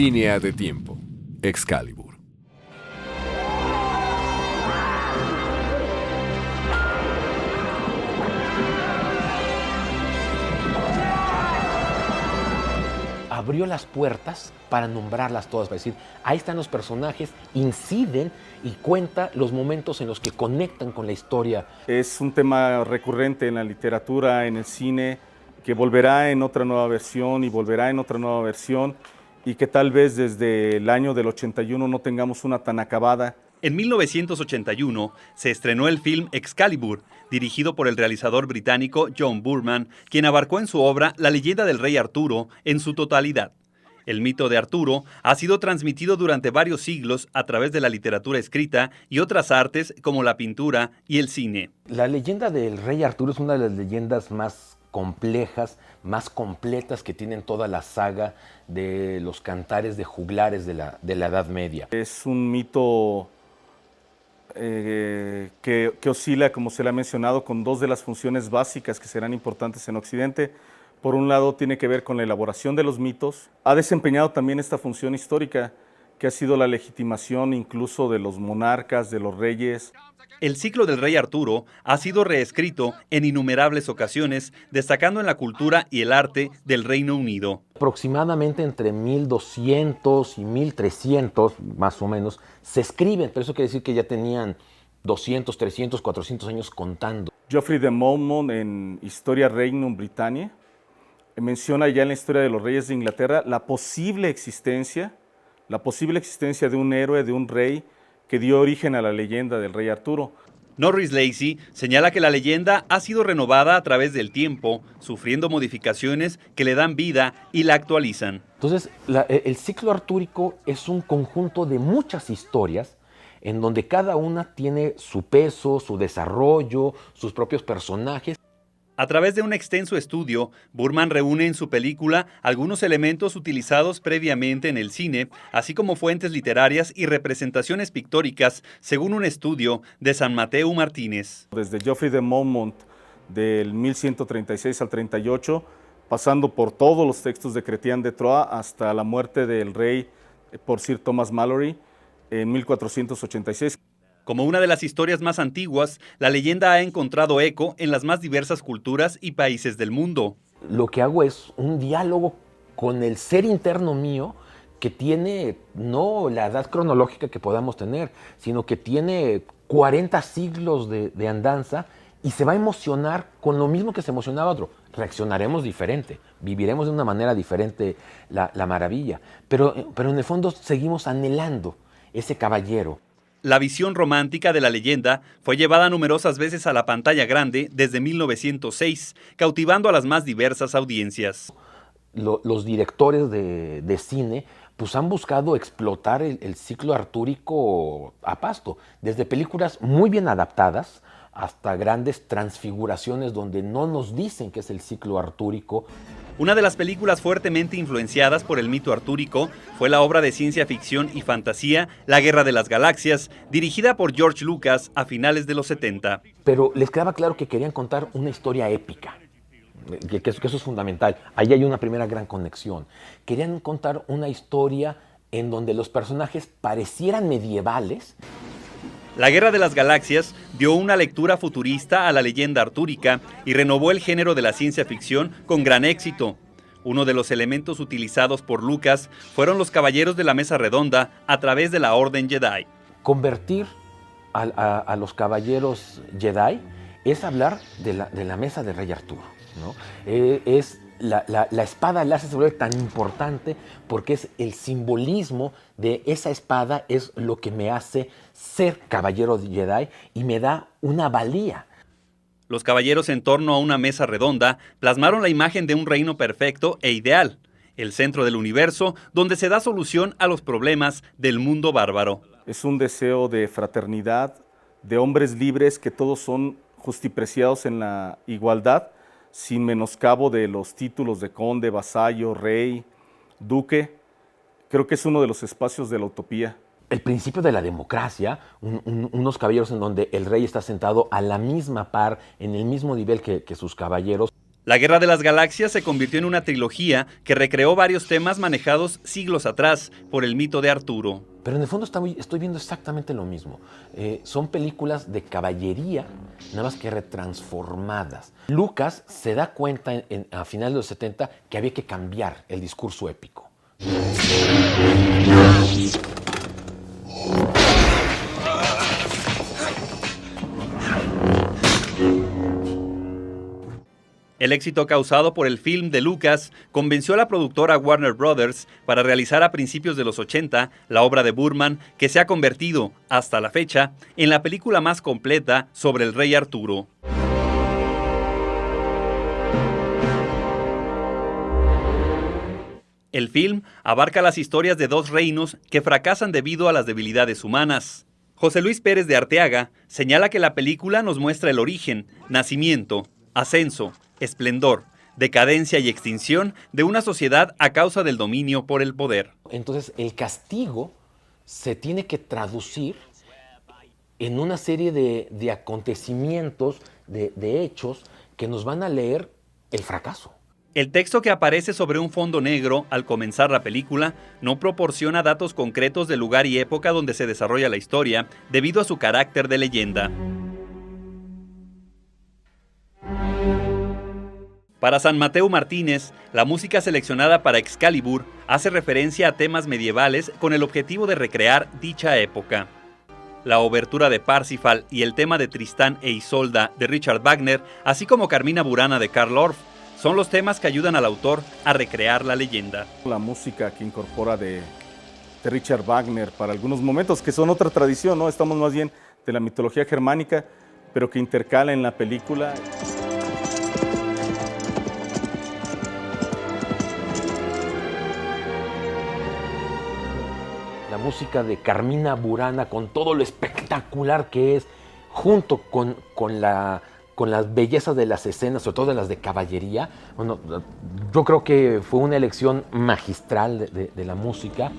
Línea de tiempo. Excalibur. Abrió las puertas para nombrarlas todas, para decir, ahí están los personajes, inciden y cuenta los momentos en los que conectan con la historia. Es un tema recurrente en la literatura, en el cine, que volverá en otra nueva versión y volverá en otra nueva versión, y que tal vez desde el año del 81 no tengamos una tan acabada. En 1981 se estrenó el film Excalibur, dirigido por el realizador británico John Boorman, quien abarcó en su obra la leyenda del rey Arturo en su totalidad. El mito de Arturo ha sido transmitido durante varios siglos a través de la literatura escrita y otras artes como la pintura y el cine. La leyenda del rey Arturo es una de las leyendas más complejas, más completas que tienen toda la saga de los cantares de juglares de la Edad Media. Es un mito que oscila, como se le ha mencionado, con dos de las funciones básicas que serán importantes en Occidente. Por un lado, tiene que ver con la elaboración de los mitos. Ha desempeñado también esta función histórica, que ha sido la legitimación incluso de los monarcas, de los reyes. El ciclo del rey Arturo ha sido reescrito en innumerables ocasiones, destacando en la cultura y el arte del Reino Unido. Aproximadamente entre 1200 y 1300, más o menos, se escriben, pero eso quiere decir que ya tenían 200, 300, 400 años contando. Geoffrey de Monmouth, en Historia Regnum Britanniae, menciona ya en la historia de los reyes de Inglaterra la posible existencia de un héroe, de un rey, que dio origen a la leyenda del rey Arturo. Norris Lacy señala que la leyenda ha sido renovada a través del tiempo, sufriendo modificaciones que le dan vida y la actualizan. Entonces, el ciclo artúrico es un conjunto de muchas historias en donde cada una tiene su peso, su desarrollo, sus propios personajes. A través de un extenso estudio, Boorman reúne en su película algunos elementos utilizados previamente en el cine, así como fuentes literarias y representaciones pictóricas, según un estudio de San Mateo Martínez. Desde Geoffrey de Monmouth, del 1136 al 38, pasando por todos los textos de Chrétien de Troyes hasta la muerte del rey por Sir Thomas Malory en 1486. Como una de las historias más antiguas, la leyenda ha encontrado eco en las más diversas culturas y países del mundo. Lo que hago es un diálogo con el ser interno mío que tiene no la edad cronológica que podamos tener, sino que tiene 40 siglos de andanza y se va a emocionar con lo mismo que se emocionaba otro. Reaccionaremos diferente, viviremos de una manera diferente la maravilla, pero en el fondo seguimos anhelando ese caballero. La visión romántica de la leyenda fue llevada numerosas veces a la pantalla grande desde 1906, cautivando a las más diversas audiencias. Los directores de cine pues han buscado explotar el ciclo artúrico a pasto, desde películas muy bien adaptadas hasta grandes transfiguraciones donde no nos dicen que es el ciclo artúrico. Una de las películas fuertemente influenciadas por el mito artúrico fue la obra de ciencia ficción y fantasía La Guerra de las Galaxias, dirigida por George Lucas a finales de los 70. Pero les quedaba claro que querían contar una historia épica, que eso es fundamental. Ahí hay una primera gran conexión. Querían contar una historia en donde los personajes parecieran medievales. La Guerra de las Galaxias dio una lectura futurista a la leyenda artúrica y renovó el género de la ciencia ficción con gran éxito. Uno de los elementos utilizados por Lucas fueron los caballeros de la mesa redonda a través de la Orden Jedi. Convertir a los caballeros Jedi es hablar de la mesa del rey Arturo, ¿no? La espada láser se vuelve tan importante porque es el simbolismo de esa espada, es lo que me hace ser caballero de Jedi y me da una valía. Los caballeros en torno a una mesa redonda plasmaron la imagen de un reino perfecto e ideal, el centro del universo donde se da solución a los problemas del mundo bárbaro. Es un deseo de fraternidad, de hombres libres que todos son justipreciados en la igualdad, sin menoscabo de los títulos de conde, vasallo, rey, duque. Creo que es uno de los espacios de la utopía. El principio de la democracia, unos caballeros en donde el rey está sentado a la misma par, en el mismo nivel que sus caballeros. La Guerra de las Galaxias se convirtió en una trilogía que recreó varios temas manejados siglos atrás por el mito de Arturo. Pero en el fondo estoy viendo exactamente lo mismo. Son películas de caballería, nada más que retransformadas. Lucas se da cuenta a finales de los 70 que había que cambiar el discurso épico. El éxito causado por el film de Lucas convenció a la productora Warner Brothers para realizar a principios de los 80 la obra de Boorman, que se ha convertido, hasta la fecha, en la película más completa sobre el rey Arturo. El film abarca las historias de dos reinos que fracasan debido a las debilidades humanas. José Luis Pérez de Arteaga señala que la película nos muestra el origen, nacimiento, ascenso, esplendor, decadencia y extinción de una sociedad a causa del dominio por el poder. Entonces, el castigo se tiene que traducir en una serie de acontecimientos, de hechos que nos van a leer el fracaso. El texto que aparece sobre un fondo negro al comenzar la película no proporciona datos concretos del lugar y época donde se desarrolla la historia debido a su carácter de leyenda. Para San Mateo Martínez, la música seleccionada para Excalibur hace referencia a temas medievales con el objetivo de recrear dicha época. La obertura de Parsifal y el tema de Tristán e Isolda de Richard Wagner, así como Carmina Burana de Carl Orff, son los temas que ayudan al autor a recrear la leyenda. La música que incorpora de Richard Wagner para algunos momentos, que son otra tradición, ¿no? Estamos más bien de la mitología germánica, pero que intercala en la película. La música de Carmina Burana, con todo lo espectacular que es, junto con las bellezas de las escenas, sobre todo de las de caballería. Bueno, yo creo que fue una elección magistral de la música.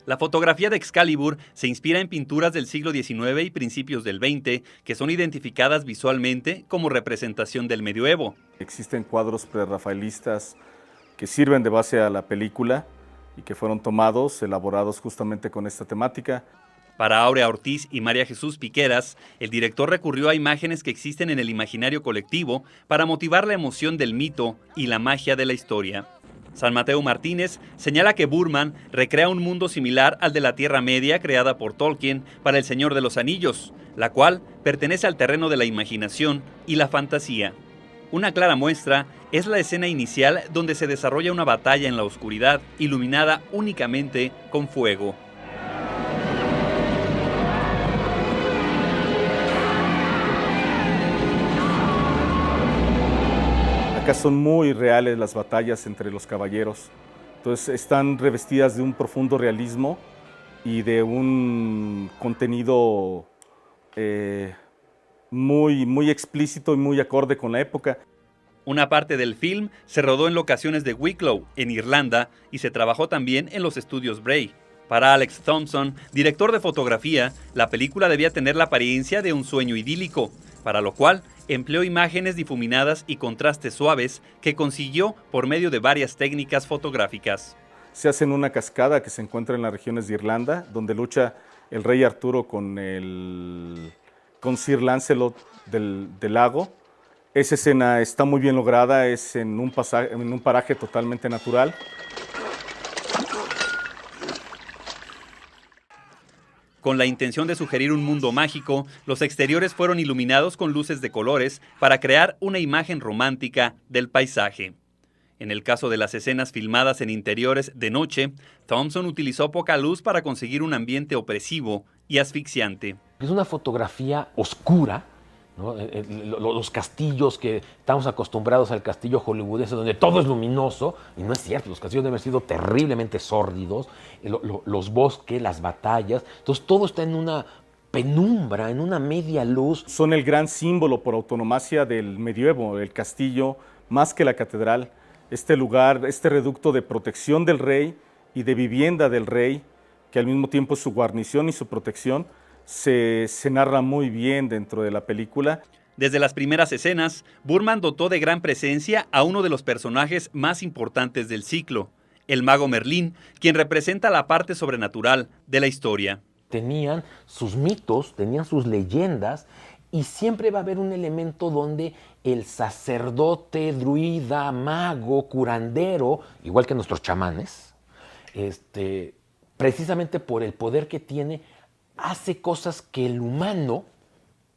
La fotografía de Excalibur se inspira en pinturas del siglo XIX y principios del XX, que son identificadas visualmente como representación del medioevo. Existen cuadros prerrafaelistas que sirven de base a la película y que fueron tomados, elaborados justamente con esta temática. Para Áurea Ortiz y María Jesús Piqueras, el director recurrió a imágenes que existen en el imaginario colectivo para motivar la emoción del mito y la magia de la historia. San Mateo Martínez señala que Boorman recrea un mundo similar al de la Tierra Media creada por Tolkien para El Señor de los Anillos, la cual pertenece al terreno de la imaginación y la fantasía. Una clara muestra es la escena inicial donde se desarrolla una batalla en la oscuridad, iluminada únicamente con fuego. Acá son muy reales las batallas entre los caballeros, entonces están revestidas de un profundo realismo y de un contenido muy explícito y muy acorde con la época. Una parte del film se rodó en locaciones de Wicklow, en Irlanda, y se trabajó también en los estudios Bray. Para Alex Thompson, director de fotografía, la película debía tener la apariencia de un sueño idílico, para lo cual empleó imágenes difuminadas y contrastes suaves que consiguió por medio de varias técnicas fotográficas. Se hace en una cascada que se encuentra en las regiones de Irlanda, donde lucha el rey Arturo con Sir Lancelot del lago. Esa escena está muy bien lograda, es en un paraje totalmente natural. Con la intención de sugerir un mundo mágico, los exteriores fueron iluminados con luces de colores para crear una imagen romántica del paisaje. En el caso de las escenas filmadas en interiores de noche, Thompson utilizó poca luz para conseguir un ambiente opresivo y asfixiante. Es una fotografía oscura, ¿no? Los castillos que estamos acostumbrados al castillo hollywoodense donde todo es luminoso, y no es cierto, los castillos deben haber sido terriblemente sórdidos, los bosques, las batallas, entonces todo está en una penumbra, en una media luz. Son el gran símbolo por autonomacia del medioevo, el castillo, más que la catedral, este lugar, este reducto de protección del rey y de vivienda del rey, que al mismo tiempo es su guarnición y su protección, se narra muy bien dentro de la película. Desde las primeras escenas, Boorman dotó de gran presencia a uno de los personajes más importantes del ciclo, el mago Merlín, quien representa la parte sobrenatural de la historia. Tenían sus mitos, tenían sus leyendas, y siempre va a haber un elemento donde el sacerdote, druida, mago, curandero, igual que nuestros chamanes, precisamente por el poder que tiene, hace cosas que el humano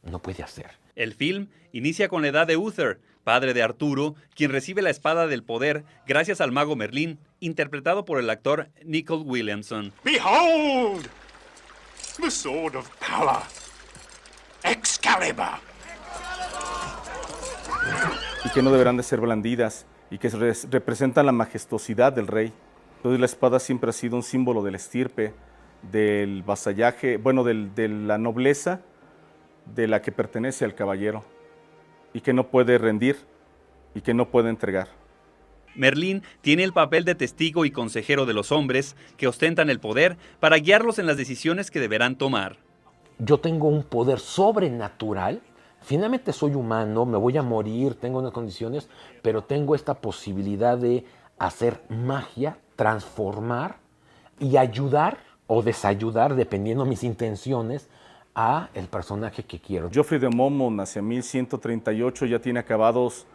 no puede hacer. El film inicia con la edad de Uther, padre de Arturo, quien recibe la espada del poder gracias al mago Merlín, interpretado por el actor Nicol Williamson. Behold! The sword of power, Excalibur. Y que no deberán de ser blandidas y que representan la majestuosidad del rey. Entonces la espada siempre ha sido un símbolo de la estirpe, del vasallaje, bueno, de la nobleza de la que pertenece al caballero y que no puede rendir y que no puede entregar. Merlín tiene el papel de testigo y consejero de los hombres que ostentan el poder para guiarlos en las decisiones que deberán tomar. Yo tengo un poder sobrenatural, finalmente soy humano, me voy a morir, tengo unas condiciones, pero tengo esta posibilidad de hacer magia, transformar y ayudar o desayudar, dependiendo de mis intenciones, a el personaje que quiero. Geoffrey de Monmouth, hacia 1138, ya tiene acabados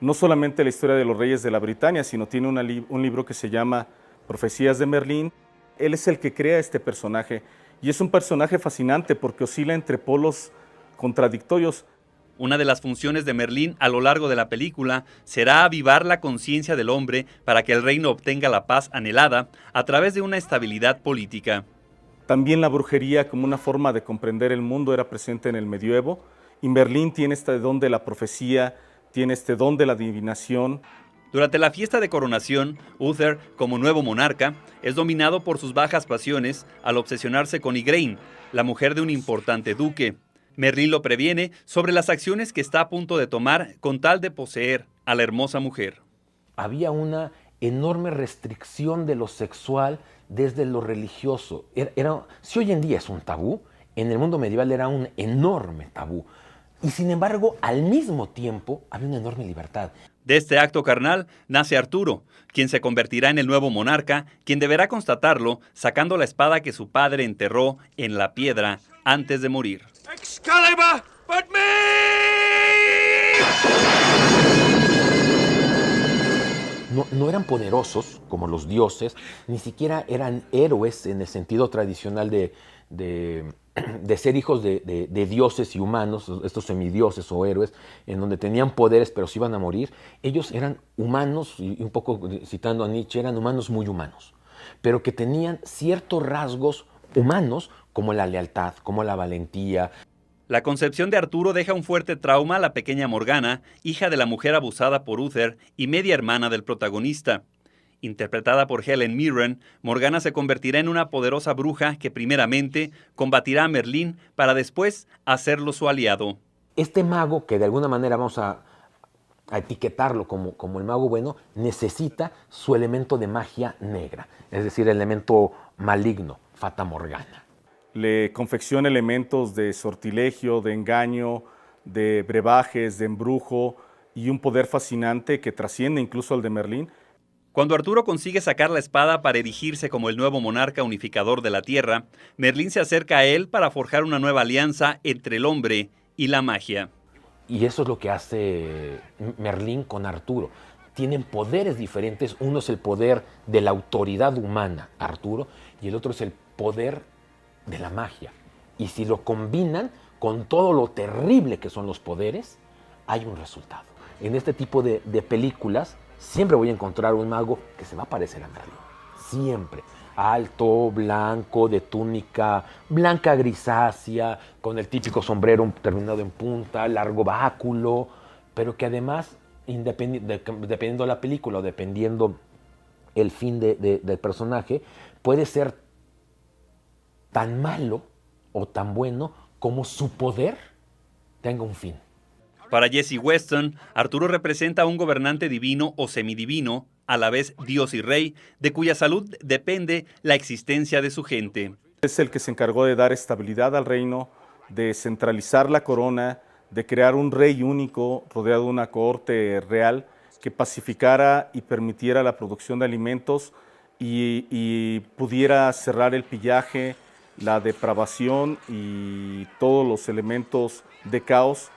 no solamente la historia de los reyes de la Britania, sino tiene un libro que se llama Profecías de Merlín. Él es el que crea este personaje y es un personaje fascinante porque oscila entre polos contradictorios. Una de las funciones de Merlín a lo largo de la película será avivar la conciencia del hombre para que el reino obtenga la paz anhelada a través de una estabilidad política. También la brujería como una forma de comprender el mundo era presente en el medioevo y Merlín tiene este don de la profecía, tiene este don de la adivinación. Durante la fiesta de coronación, Uther, como nuevo monarca, es dominado por sus bajas pasiones al obsesionarse con Igraine, la mujer de un importante duque. Merlín lo previene sobre las acciones que está a punto de tomar con tal de poseer a la hermosa mujer. Había una enorme restricción de lo sexual desde lo religioso. Si hoy en día es un tabú, en el mundo medieval era un enorme tabú. Y sin embargo, al mismo tiempo, había una enorme libertad. De este acto carnal nace Arturo, quien se convertirá en el nuevo monarca, quien deberá constatarlo sacando la espada que su padre enterró en la piedra antes de morir. Excalibur, but me! No eran poderosos como los dioses, ni siquiera eran héroes en el sentido tradicional de ser hijos de dioses y humanos, estos semidioses o héroes, en donde tenían poderes pero se iban a morir. Ellos eran humanos, y un poco citando a Nietzsche, eran humanos muy humanos, pero que tenían ciertos rasgos humanos como la lealtad, como la valentía. La concepción de Arturo deja un fuerte trauma a la pequeña Morgana, hija de la mujer abusada por Uther y media hermana del protagonista. Interpretada por Helen Mirren, Morgana se convertirá en una poderosa bruja que primeramente combatirá a Merlín para después hacerlo su aliado. Este mago, que de alguna manera vamos a etiquetarlo como el mago bueno, necesita su elemento de magia negra, es decir, el elemento maligno, Fata Morgana. Le confecciona elementos de sortilegio, de engaño, de brebajes, de embrujo y un poder fascinante que trasciende incluso al de Merlín. Cuando Arturo consigue sacar la espada para erigirse como el nuevo monarca unificador de la tierra, Merlín se acerca a él para forjar una nueva alianza entre el hombre y la magia. Y eso es lo que hace Merlín con Arturo. Tienen poderes diferentes. Uno es el poder de la autoridad humana, Arturo, y el otro es el poder de la magia. Y si lo combinan con todo lo terrible que son los poderes, hay un resultado. En este tipo de películas siempre voy a encontrar un mago que se va a parecer a Merlín. Siempre. alto, blanco, de túnica blanca grisácea, con el típico sombrero terminado en punta, largo báculo, pero que además, dependiendo de la película o dependiendo el fin del personaje, puede ser tan malo o tan bueno como su poder tenga un fin. Para Jesse Weston, Arturo representa a un gobernante divino o semidivino, a la vez Dios y Rey, de cuya salud depende la existencia de su gente. Es el que se encargó de dar estabilidad al reino, de centralizar la corona, de crear un rey único rodeado de una corte real que pacificara y permitiera la producción de alimentos y pudiera cerrar el pillaje, la depravación y todos los elementos de caos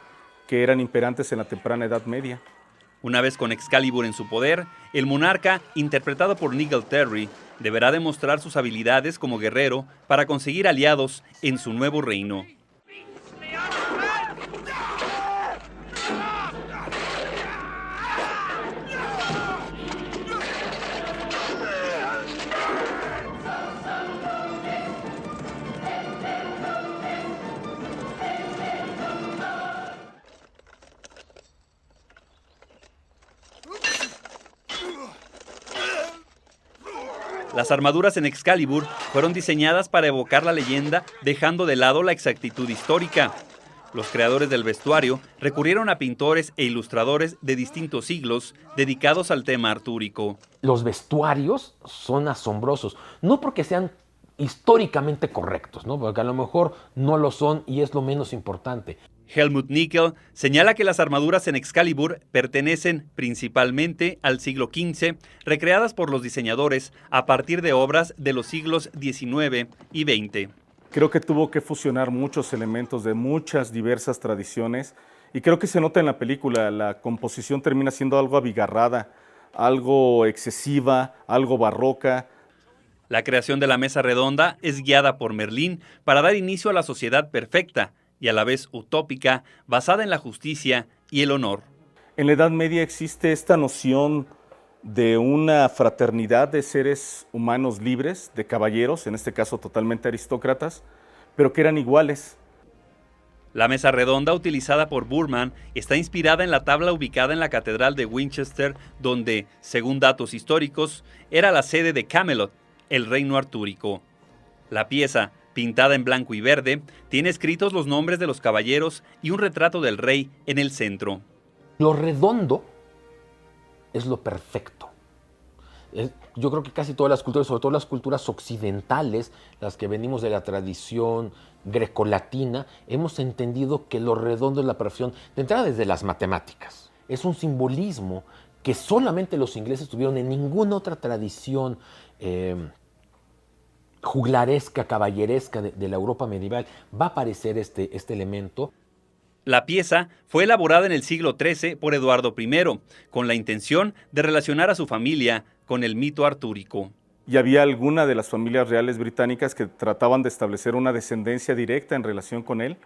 que eran imperantes en la temprana Edad Media. Una vez con Excalibur en su poder, el monarca, interpretado por Nigel Terry, deberá demostrar sus habilidades como guerrero para conseguir aliados en su nuevo reino. Las armaduras en Excalibur fueron diseñadas para evocar la leyenda, dejando de lado la exactitud histórica. Los creadores del vestuario recurrieron a pintores e ilustradores de distintos siglos dedicados al tema artúrico. Los vestuarios son asombrosos, no porque sean históricamente correctos, ¿no? Porque a lo mejor no lo son y es lo menos importante. Helmut Nickel señala que las armaduras en Excalibur pertenecen principalmente al siglo XV, recreadas por los diseñadores a partir de obras de los siglos XIX y XX. Creo que tuvo que fusionar muchos elementos de muchas diversas tradiciones y creo que se nota en la película, la composición termina siendo algo abigarrada, algo excesiva, algo barroca. La creación de la mesa redonda es guiada por Merlín para dar inicio a la sociedad perfecta y a la vez utópica, basada en la justicia y el honor. En la Edad Media existe esta noción de una fraternidad de seres humanos libres, de caballeros, en este caso totalmente aristócratas, pero que eran iguales. La mesa redonda utilizada por Burman está inspirada en la tabla ubicada en la Catedral de Winchester, donde, según datos históricos, era la sede de Camelot, el reino artúrico. La pieza, pintada en blanco y verde, tiene escritos los nombres de los caballeros y un retrato del rey en el centro. Lo redondo es lo perfecto. Yo creo que casi todas las culturas, sobre todo las culturas occidentales, las que venimos de la tradición grecolatina, hemos entendido que lo redondo es la perfección, de entrada desde las matemáticas. Es un simbolismo que solamente los ingleses tuvieron. En ninguna otra tradición juglaresca, caballeresca de la Europa medieval va a aparecer este elemento. La pieza fue elaborada en el siglo XIII por Eduardo I, con la intención de relacionar a su familia con el mito artúrico. Y había alguna de las familias reales británicas que trataban de establecer una descendencia directa en relación con él.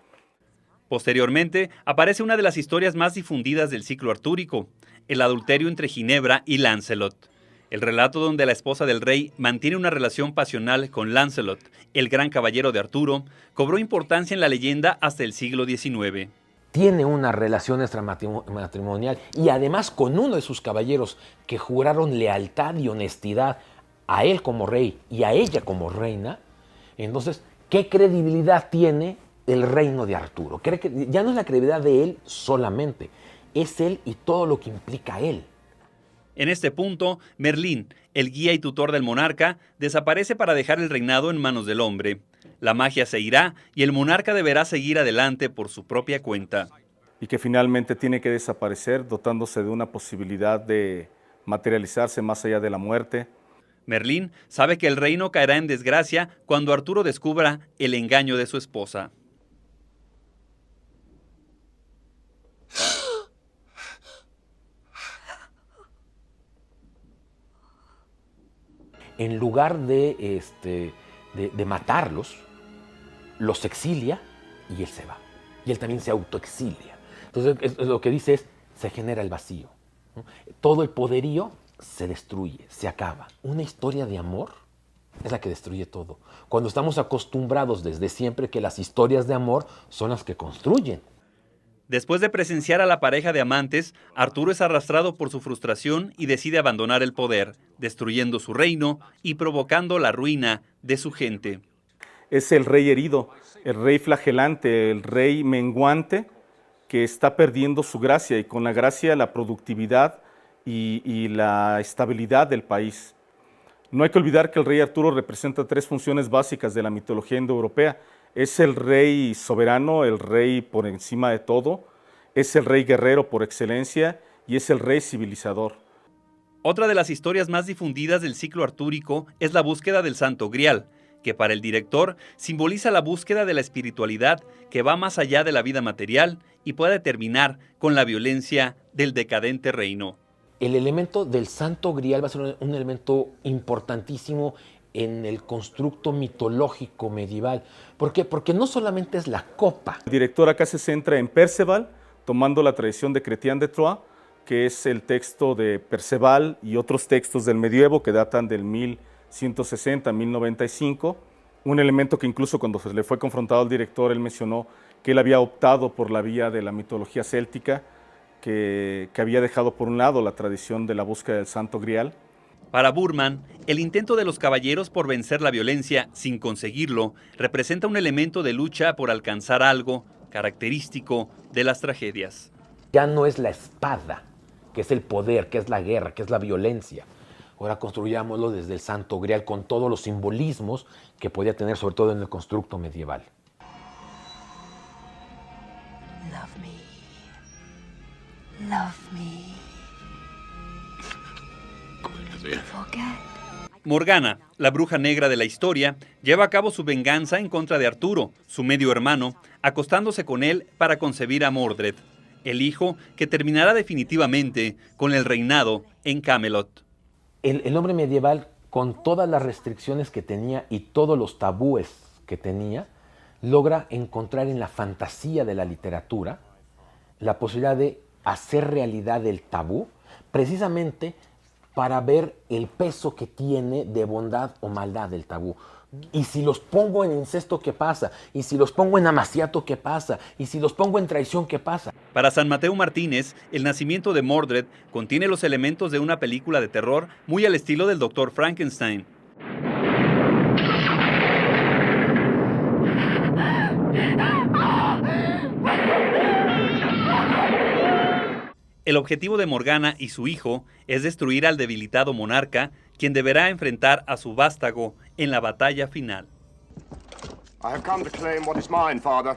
Posteriormente, aparece una de las historias más difundidas del ciclo artúrico, el adulterio entre Ginebra y Lancelot. El relato donde la esposa del rey mantiene una relación pasional con Lancelot, el gran caballero de Arturo, cobró importancia en la leyenda hasta el siglo XIX. Tiene una relación extramatrimonial y además con uno de sus caballeros que juraron lealtad y honestidad a él como rey y a ella como reina. Entonces, ¿qué credibilidad tiene el reino de Arturo? Ya no es la credibilidad de él solamente, es él y todo lo que implica él. En este punto, Merlín, el guía y tutor del monarca, desaparece para dejar el reinado en manos del hombre. La magia se irá y el monarca deberá seguir adelante por su propia cuenta. Y que finalmente tiene que desaparecer, dotándose de una posibilidad de materializarse más allá de la muerte. Merlín sabe que el reino caerá en desgracia cuando Arturo descubra el engaño de su esposa. En lugar de matarlos, los exilia y él se va. Y él también se autoexilia. Entonces, lo que dice es, se genera el vacío, ¿no? Todo el poderío se destruye, se acaba. Una historia de amor es la que destruye todo. Cuando estamos acostumbrados desde siempre que las historias de amor son las que construyen. Después de presenciar a la pareja de amantes, Arturo es arrastrado por su frustración y decide abandonar el poder, destruyendo su reino y provocando la ruina de su gente. Es el rey herido, el rey flagelante, el rey menguante que está perdiendo su gracia y con la gracia la productividad y la estabilidad del país. No hay que olvidar que el rey Arturo representa 3 funciones básicas de la mitología indoeuropea. Es el rey soberano, el rey por encima de todo, es el rey guerrero por excelencia y es el rey civilizador. Otra de las historias más difundidas del ciclo artúrico es la búsqueda del Santo Grial, que para el director simboliza la búsqueda de la espiritualidad que va más allá de la vida material y puede terminar con la violencia del decadente reino. El elemento del Santo Grial va a ser un elemento importantísimo en el constructo mitológico medieval. ¿Por qué? Porque no solamente es la copa. El director acá se centra en Perceval, tomando la tradición de Chrétien de Troyes, que es el texto de Perceval y otros textos del medievo que datan del 1160, 1095. Un elemento que incluso cuando se le fue confrontado al director, él mencionó que él había optado por la vía de la mitología céltica, que había dejado por un lado la tradición de la búsqueda del Santo Grial. Para Boorman, el intento de los caballeros por vencer la violencia sin conseguirlo representa un elemento de lucha por alcanzar algo característico de las tragedias. Ya no es la espada, que es el poder, que es la guerra, que es la violencia. Ahora construyámoslo desde el Santo Grial con todos los simbolismos que podía tener, sobre todo en el constructo medieval. Love me. Love me. Forget. Morgana, la bruja negra de la historia, lleva a cabo su venganza en contra de Arturo, su medio hermano, acostándose con él para concebir a Mordred, el hijo que terminará definitivamente con el reinado en Camelot. El hombre medieval, con todas las restricciones que tenía y todos los tabúes que tenía, logra encontrar en la fantasía de la literatura la posibilidad de hacer realidad el tabú, precisamente para ver el peso que tiene de bondad o maldad del tabú. Y si los pongo en incesto, ¿qué pasa? Y si los pongo en amaciato, ¿qué pasa? Y si los pongo en traición, ¿qué pasa? Para San Mateo Martínez, el nacimiento de Mordred contiene los elementos de una película de terror muy al estilo del Dr. Frankenstein. El objetivo de Morgana y su hijo es destruir al debilitado monarca, quien deberá enfrentar a su vástago en la batalla final. I have come to claim what is mine, father.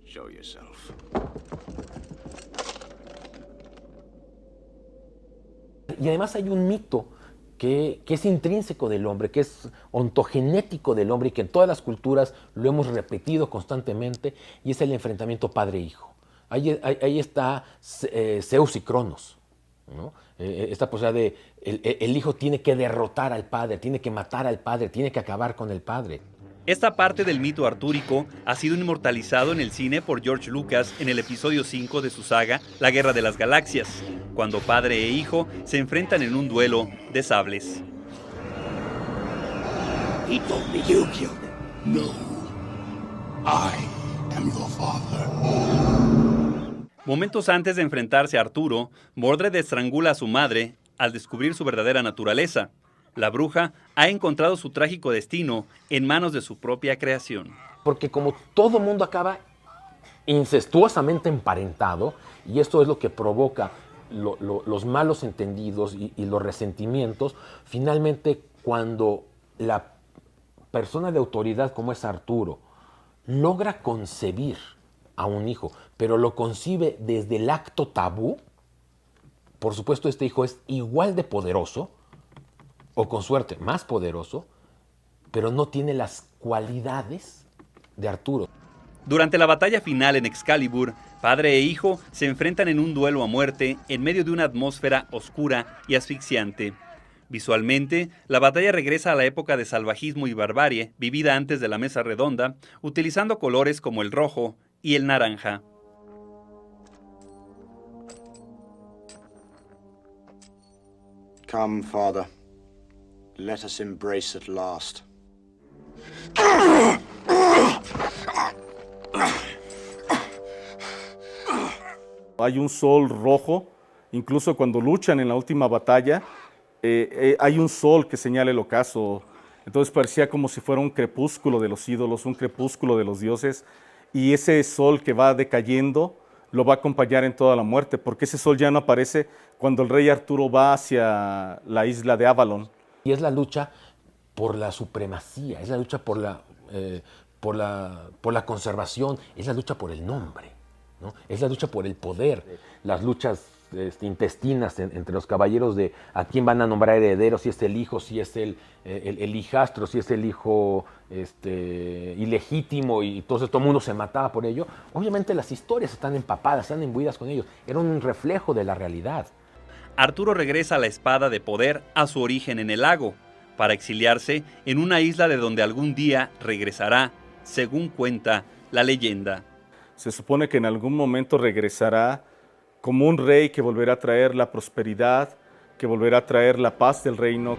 Show yourself. Y además hay un mito que es intrínseco del hombre, que es ontogenético del hombre y que en todas las culturas lo hemos repetido constantemente, y es el enfrentamiento padre-hijo. Ahí está Zeus y Cronos, ¿no? Esta posibilidad de el hijo tiene que derrotar al padre, tiene que matar al padre, tiene que acabar con el padre. Esta parte del mito artúrico ha sido inmortalizado en el cine por George Lucas en el episodio 5 de su saga La Guerra de las Galaxias, cuando padre e hijo se enfrentan en un duelo de sables. He told me you killed him. No. I am your father. Momentos antes de enfrentarse a Arturo, Mordred estrangula a su madre al descubrir su verdadera naturaleza. La bruja ha encontrado su trágico destino en manos de su propia creación. Porque como todo mundo acaba incestuosamente emparentado, y esto es lo que provoca los malos entendidos y los resentimientos, finalmente cuando la persona de autoridad como es Arturo logra concebir a un hijo, pero lo concibe desde el acto tabú, por supuesto este hijo es igual de poderoso, o con suerte más poderoso, pero no tiene las cualidades de Arturo. Durante la batalla final en Excalibur, padre e hijo se enfrentan en un duelo a muerte en medio de una atmósfera oscura y asfixiante. Visualmente, la batalla regresa a la época de salvajismo y barbarie vivida antes de la Mesa Redonda, utilizando colores como el rojo y el naranja. Come, father. Let us embrace at last. Hay un sol rojo, incluso cuando luchan en la última batalla, hay un sol que señala el ocaso. Entonces parecía como si fuera un crepúsculo de los ídolos, un crepúsculo de los dioses, y ese sol que va decayendo lo va a acompañar en toda la muerte, porque ese sol ya no aparece cuando el rey Arturo va hacia la isla de Avalon. Y es la lucha por la supremacía, es la lucha por la conservación, es la lucha por el nombre, ¿no? Es la lucha por el poder, las luchas intestinas entre los caballeros de a quién van a nombrar heredero, si es el hijo, si es el hijastro, si es el hijo ilegítimo, y entonces todo el mundo se mataba por ello. Obviamente las historias están empapadas, están imbuidas con ellos, era un reflejo de la realidad. Arturo regresa la espada de poder a su origen en el lago, para exiliarse en una isla de donde algún día regresará, según cuenta la leyenda. Se supone que en algún momento regresará como un rey que volverá a traer la prosperidad, que volverá a traer la paz del reino.